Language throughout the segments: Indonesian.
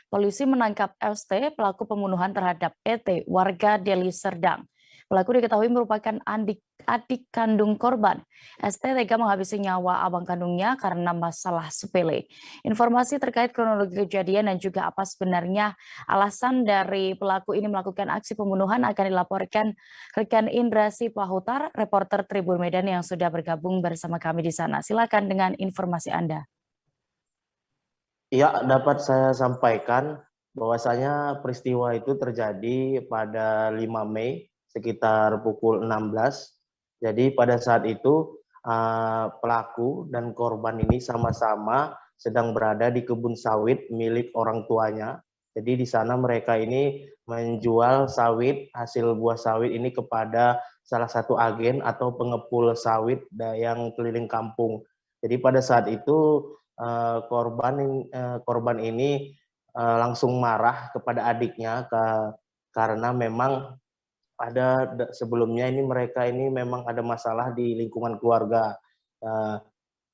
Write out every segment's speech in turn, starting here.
Polisi menangkap ST, pelaku pembunuhan terhadap ET, warga Deli Serdang. Pelaku diketahui merupakan adik kandung korban. ST tega menghabisi nyawa abang kandungnya karena masalah sepele. Informasi terkait kronologi kejadian dan juga apa sebenarnya alasan dari pelaku ini melakukan aksi pembunuhan akan dilaporkan rekan Indra Sipahutar, reporter Tribun Medan yang sudah bergabung bersama kami di sana. Silakan dengan informasi Anda. Ya, dapat saya sampaikan bahwasanya peristiwa itu terjadi pada 5 Mei sekitar pukul 16. Jadi pada saat itu pelaku dan korban ini sama-sama sedang berada di kebun sawit milik orang tuanya. Jadi di sana mereka ini menjual sawit, hasil buah sawit ini kepada salah satu agen atau pengepul sawit yang keliling kampung. Jadi pada saat itu korban ini langsung marah kepada adiknya karena memang sebelumnya ini mereka ini memang ada masalah di lingkungan keluarga.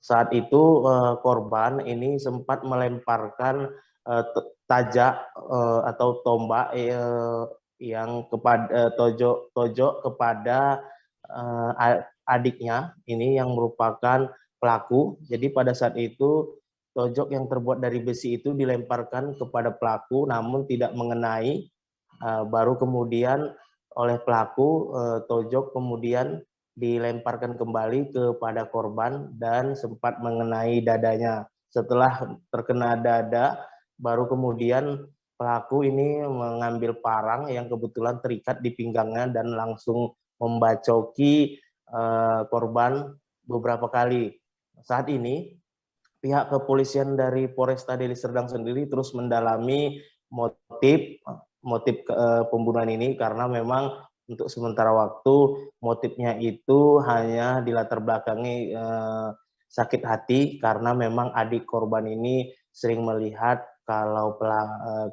Saat itu korban ini sempat melemparkan tajak atau tombak yang kepada tojok kepada adiknya ini yang merupakan pelaku. Jadi pada saat itu tojok yang terbuat dari besi itu dilemparkan kepada pelaku namun tidak mengenai. Baru kemudian oleh pelaku tojok kemudian dilemparkan kembali kepada korban dan sempat mengenai dadanya. Setelah terkena dada, baru kemudian pelaku ini mengambil parang yang kebetulan terikat di pinggangnya dan langsung membacoki korban beberapa kali. Saat ini pihak kepolisian dari Polresta Deli Serdang sendiri terus mendalami motif pembunuhan ini karena memang untuk sementara waktu motifnya itu hanya dilatar belakangi sakit hati karena memang adik korban ini sering melihat kalau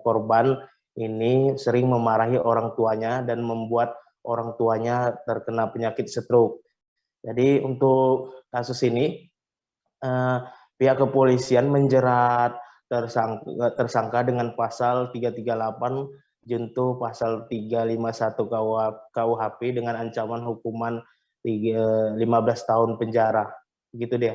korban ini sering memarahi orang tuanya dan membuat orang tuanya terkena penyakit stroke. Jadi untuk kasus ini pihak kepolisian menjerat tersangka dengan pasal 338 junto pasal 351 KUHP dengan ancaman hukuman 15 tahun penjara. Begitu dia.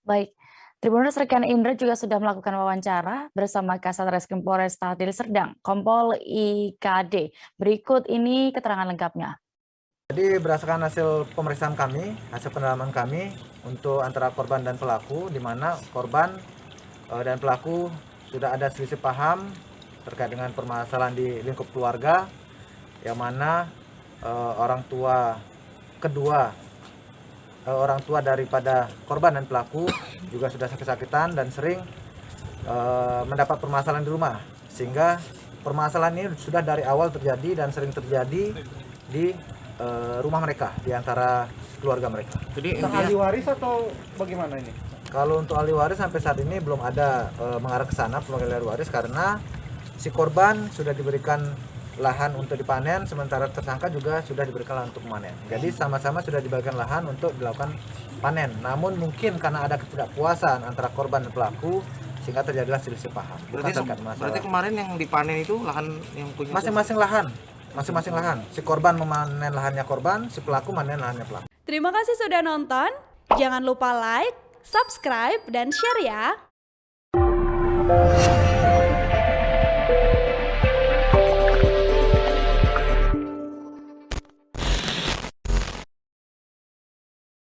Baik, Tribunnews rekan Indra juga sudah melakukan wawancara bersama Kasat Reskrim Polresta Deli Serdang, Kompol IKD. Berikut ini keterangan lengkapnya. Jadi berdasarkan hasil pemeriksaan kami, hasil pendalaman kami untuk antara korban dan pelaku, di mana korban dan pelaku sudah ada selisih paham terkait dengan permasalahan di lingkup keluarga, yang mana orang tua daripada korban dan pelaku juga sudah sakit-sakitan dan sering mendapat permasalahan di rumah, sehingga permasalahan ini sudah dari awal terjadi dan sering terjadi di rumah mereka, di antara keluarga mereka. Jadi ahli waris atau bagaimana ini? Kalau untuk ahli waris sampai saat ini belum ada mengarah ke sana pemanggilan ahli waris, karena si korban sudah diberikan lahan untuk dipanen, sementara tersangka juga sudah diberikan lahan untuk memanen. Jadi sama-sama sudah diberikan lahan untuk dilakukan panen. Namun mungkin karena ada ketidakpuasan antara korban dan pelaku, sehingga terjadilah selisih paham. Berarti kemarin yang dipanen itu lahan yang punya masing-masing lahan. Si korban memanen lahannya korban, si pelaku memanen lahannya pelaku. Terima kasih sudah nonton. Jangan lupa like, subscribe, dan share ya.